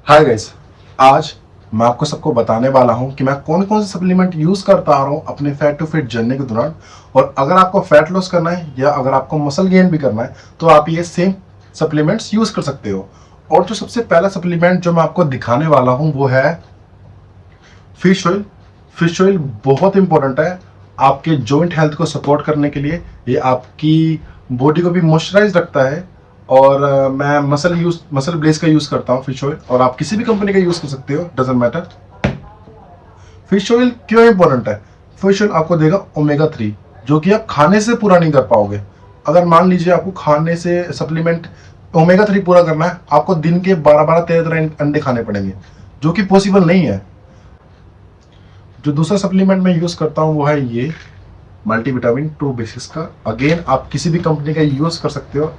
Hi guys. आज मैं आपको सबको बताने वाला हूं कि मैं कौन कौन से सप्लीमेंट यूज करता आ रहा हूं अपने फैट टू फिट जर्नी के दौरान। और अगर आपको फैट लॉस करना है या अगर आपको मसल गेन भी करना है तो आप ये सेम सप्लीमेंट्स यूज कर सकते हो। और जो सबसे पहला सप्लीमेंट जो मैं आपको दिखाने वाला हूं वो है फिश ऑयल। फिश ऑयल बहुत इंपॉर्टेंट है आपके जॉइंट हेल्थ को सपोर्ट करने के लिए। ये आपकी बॉडी को भी मॉइस्चराइज रखता है। और मैं मसल ब्लेज का यूज करता हूँ फिश ऑयल, और आप किसी भी कंपनी का यूज कर सकते हो, डजेंट मैटर। फिश ऑयल क्यों इंपॉर्टेंट है? फिश ऑयल आपको देगा ओमेगा 3, जो कि आप खाने से पूरा नहीं कर पाओगे। अगर मान लीजिए आपको खाने से सप्लीमेंट ओमेगा 3 पूरा करना है, आपको दिन के 12-13 अंडे खाने पड़ेंगे, जो कि पॉसिबल नहीं है। जो दूसरा सप्लीमेंट मैं यूज करता हूँ वो है ये मल्टीविटामिन 2 बेसिस का। अगेन आप किसी भी कंपनी का यूज कर सकते हो,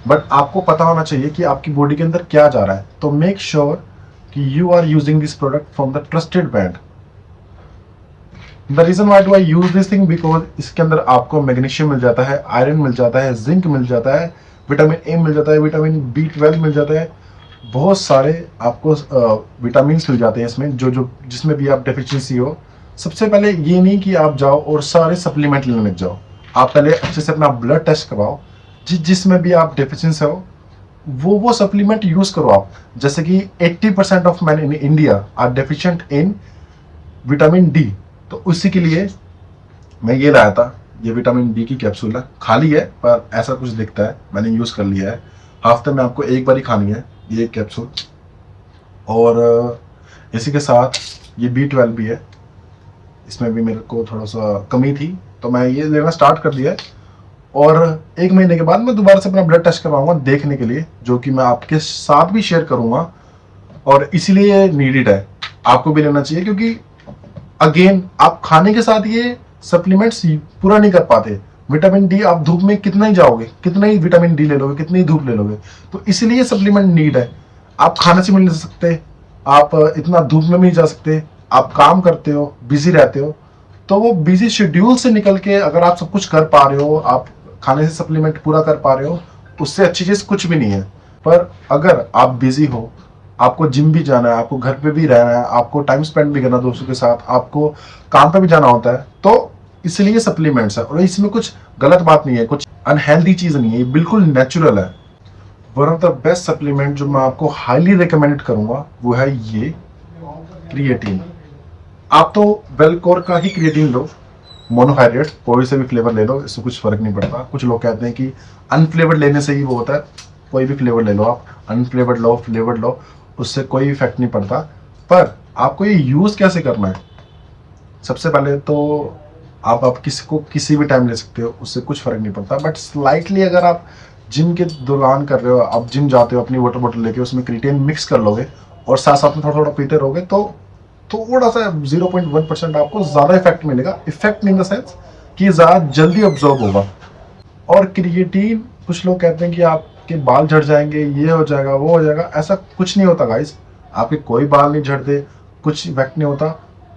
बट आपको पता होना चाहिए कि आपकी बॉडी के अंदर क्या जा रहा है। तो मेक श्योर कि you are using this product from the trusted brand. The reason why do I use this thing, because इसके अंदर आपको मैग्नीशियम मिल जाता है, आयरन मिल जाता है, जिंक मिल जाता है, विटामिन ए मिल जाता है, विटामिन B12 मिल जाता है। बहुत सारे आपको विटामिन मिल जाते हैं इसमें, जो जो जिसमें भी आप डेफिशिएंसी हो। सबसे पहले ये नहीं कि आप जाओ और सारे सप्लीमेंट लेने लग जाओ। आप पहले अच्छे से अपना ब्लड टेस्ट करवाओ, जिसमें भी आप डेफिशिएंसी हो वो सप्लीमेंट यूज करो आप। जैसे कि 80% of man in India are deficient in vitamin D. तो उसी के लिए मैं ये लाया था। ये विटामिन डी की कैप्सूल है, खाली है पर ऐसा कुछ दिखता है, मैंने यूज कर लिया है। हफ्ते में आपको एक बार ही खानी है ये कैप्सूल। और इसी के साथ ये B12 भी है, इसमें भी मेरे को थोड़ा सा कमी थी तो मैं ये लेना स्टार्ट कर दिया है। और 1 महीने के बाद मैं दोबारा से अपना ब्लड टेस्ट करवाऊंगा देखने के लिए, जो कि मैं आपके साथ भी शेयर करूंगा। और इसीलिए नीडेड है, आपको भी लेना चाहिए, क्योंकि अगेन आप खाने के साथ ये सप्लीमेंट्स पूरा नहीं कर पाते। विटामिन डी आप धूप में कितना ही जाओगे, कितना ही विटामिन डी ले लोगे, कितनी ही धूप ले लोगे, तो इसलिए सप्लीमेंट नीड है। आप खाने से मिल नहीं सकते, आप इतना धूप में नहीं जा सकते, आप काम करते हो, बिजी रहते हो। तो वो बिजी शेड्यूल से निकल के अगर आप सब कुछ कर पा रहे हो, आप खाने से सप्लीमेंट पूरा कर पा रहे हो, उससे अच्छी चीज कुछ भी नहीं है। पर अगर आप बिजी हो, आपको जिम भी जाना है, आपको घर पे भी रहना है, आपको टाइम स्पेंड भी करना है दोस्तों के साथ, आपको काम पे भी जाना होता है, तो इसलिए सप्लीमेंट्स है। और इसमें कुछ गलत बात नहीं है, कुछ अनहेल्दी चीज नहीं है, ये बिल्कुल नेचुरल है। One of the best supplement जो मैं आपको हाईली रिकमेंड करूंगा वो है ये क्रिएटिन। आप तो वेलकोर का ही क्रिएटिन लो, मोनोहाइड्रेट, कोई से भी फ्लेवर ले लो, इससे कुछ फर्क नहीं पड़ता। कुछ लोग कहते हैं कि अनफ्लेवर्ड लेने से ही वो होता है, कोई भी फ्लेवर ले लो आप, अनफ्लेवर्ड लो, फ्लेवर्ड लो, उससे कोई इफेक्ट नहीं पड़ता। पर आपको ये यूज कैसे करना है, सबसे पहले तो आप किसी को किसी भी टाइम ले सकते हो, उससे कुछ फर्क नहीं पड़ता। बट स्लाइटली अगर आप जिम के दौरान कर रहे हो, आप जिम जाते हो अपनी वाटर बोतल लेके, उसमें क्रिएटिन मिक्स कर लोगे और साथ साथ में थोड़ा थोड़ा पीते रहोगे, तो थोड़ा सा 0.1% आपको ज्यादा इफेक्ट मिलेगा। इफेक्ट इन द सेंस कि ज्यादा जल्दी ऑब्जॉर्व होगा। और क्रिएटिन, कुछ लोग कहते हैं कि आपके बाल झड़ जाएंगे, ये हो जाएगा, वो हो जाएगा, ऐसा कुछ नहीं होता गाइस। आपके कोई बाल नहीं झड़ते, कुछ इफेक्ट नहीं होता।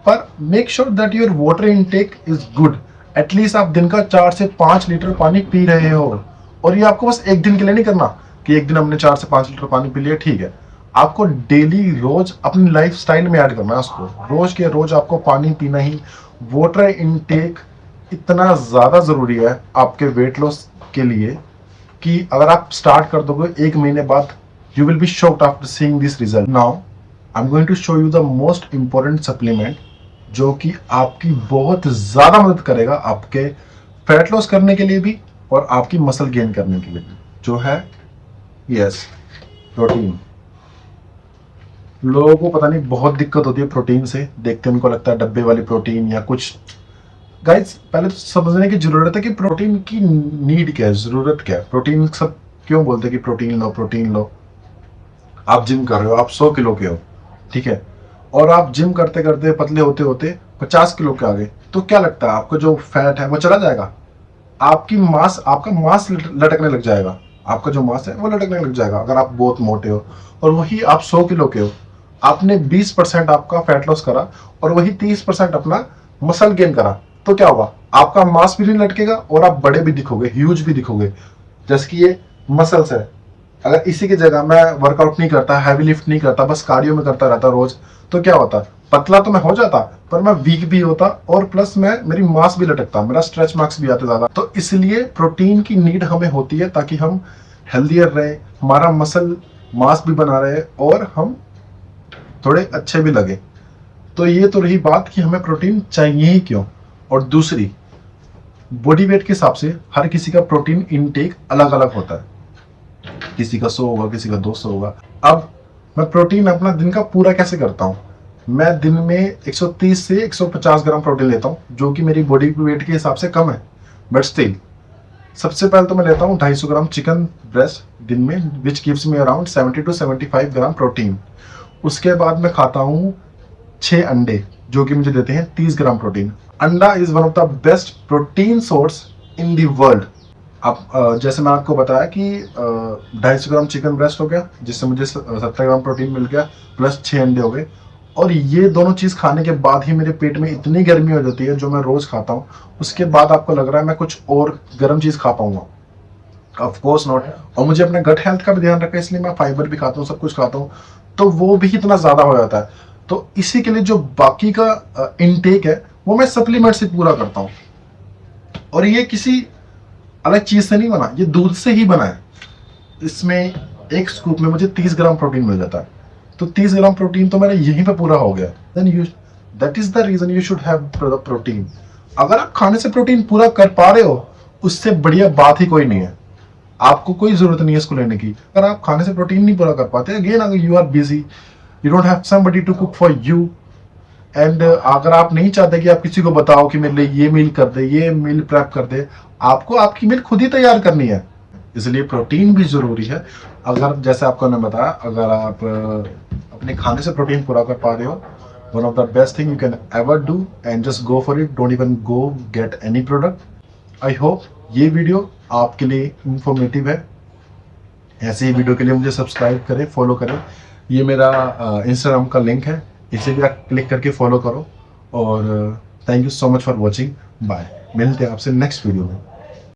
पर make sure that your water intake is good. At least आप दिन का 4 से 5 लीटर पानी पी रहे हो। और ये आपको बस एक दिन के लिए नहीं करना कि एक दिन हमने 4 से 5 लीटर पानी पी लिया, ठीक है। आपको डेली रोज अपनी लाइफ स्टाइल में ऐड करना है उसको, रोज के रोज आपको पानी पीना ही। वाटर इनटेक इतना ज्यादा जरूरी है आपके वेट लॉस के लिए कि अगर आप स्टार्ट कर दोगे 1 महीने बाद, you will be shocked after seeing this result. Now I am going to show you the most important supplement जो कि आपकी बहुत ज्यादा मदद करेगा आपके फैट लॉस करने के लिए भी और आपकी मसल गेन करने के लिए भी, जो है यस प्रोटीन। लोगों को पता नहीं बहुत दिक्कत होती है प्रोटीन से, देखते उनको लगता है डब्बे वाली प्रोटीन या कुछ। गाइस पहले तो समझने की जरूरत है कि प्रोटीन की नीड क्या है, जरूरत क्या है। प्रोटीन सब क्यों बोलते हैं कि प्रोटीन लो, प्रोटीन लो। आप जिम कर रहे हो, आप 100 किलो के हो, ठीक है, और आप जिम करते करते पतले होते होते 50 किलो के आ गए, तो क्या लगता है आपको जो फैट है वो चला जाएगा? आपका मांस लटकने लग जाएगा, आपका जो मांस है वो लटकने लग जाएगा अगर आप बहुत मोटे हो। और वही आप 100 किलो के हो, आपने 20% आपका फैट लॉस करा और वही 30% अपना मसल गेन करा, तो क्या होगा? आपका मांस भी नहीं लटकेगा और आप बड़े भी दिखोगे, ह्यूज भी दिखोगे। जैसे कि ये मसल्स है, अगर इसी की जगह मैं वर्कआउट नहीं करता, हैवी लिफ्ट नहीं करता, बस कार्डियो में करता रहता रोज, तो क्या होता? पतला तो मैं हो जाता, पर मैं वीक भी होता, और प्लस मैं मेरी मास भी लटकता, मेरा स्ट्रेच मार्क्स भी आते ज्यादा। तो इसलिए प्रोटीन की नीड हमें होती है ताकि हम हेल्दियर रहे, हमारा मसल मास भी बना रहे, और हम थोड़े अच्छे भी लगे। तो ये तो रही बात कि हमें प्रोटीन चाहिए ही क्यों। और दूसरी, बॉडी वेट के हिसाब से हर किसी का प्रोटीन इनटेक अलग अलग होता है, किसी का 100 होगा, किसी का 200 होगा। अब मैं प्रोटीन अपना दिन का पूरा कैसे करता हूँ? मैं दिन में 130 से 150 ग्राम प्रोटीन लेता हूँ, जो कि मेरी बॉडी वेट के हिसाब से कम है, बट स्टिल सबसे पहले तो मैं लेता हूँ 250 ग्राम चिकन ब्रेस्ट दिन में, which gives me around 70 to 75 gram protein. उसके बाद मैं खाता हूँ 6 अंडे, जो कि मुझे देते हैं 30 ग्राम प्रोटीन। अंडा is one of the best protein source in the world. आप जैसे मैं आपको बताया कि 250 ग्राम चिकन ब्रेस्ट हो गया, जिससे मुझे 70 ग्राम प्रोटीन मिल गया, प्लस 6 अंडे हो गए। और ये दोनों चीज़ खाने के बाद ही मेरे पेट में इतनी गर्मी हो जाती है, जो मैं रोज़ खाता हूँ। उसके बाद आपको लग रहा है मैं कुछ और गर्म चीज़ खा पाऊंगा? Of course not. और मुझे अपने गट हेल्थ का भी ध्यान रखा है, इसलिए मैं फाइबर भी खाता हूँ, सब कुछ खाता हूँ, तो वो भी इतना ज़्यादा हो जाता है। तो इसी के लिए जो बाकी का इनटेक है, वो मैं सप्लीमेंट से पूरा करता हूँ। और ये किसी अलग चीज से नहीं बना, ये दूध से ही बना है। इसमें एक स्कूप में मुझे 30 ग्राम प्रोटीन मिल जाता है, तो 30 ग्राम प्रोटीन तो मेरा यहीं पे पूरा हो गया। Then you, that is the reason you should have protein. अगर आप खाने से प्रोटीन पूरा कर पा रहे हो, उससे बढ़िया बात ही कोई नहीं है। आपको कोई जरूरत नहीं है इसको लेने की। अगर आप खाने से प्रोटीन नहीं पूरा कर पाते, अगेन अगर you are busy, you don't have somebody to cook for you, and अगर आप नहीं चाहते कि आप किसी को बताओ कि मेरे लिए ये मील कर दे, ये मील प्रेप कर दे, आपको आपकी मील खुद ही तैयार करनी है। इसलिए प्रोटीन भी जरूरी है। अगर जैसे आपको मैंने बताया, अगर आप अपने खाने से प्रोटीन पूरा कर पा रहे हो, one of the best thing you can ever do, and just go for it, don't even go get any product. I hope ये वीडियो आपके लिए इंफॉर्मेटिव है। ऐसे ही वीडियो के लिए मुझे सब्सक्राइब करें, फॉलो करें। ये मेरा इंस्टाग्राम का लिंक है, इसे भी आप क्लिक करके फॉलो करो। और thank you so much for watching. Bye, मिलते हैं आपसे नेक्स्ट वीडियो में।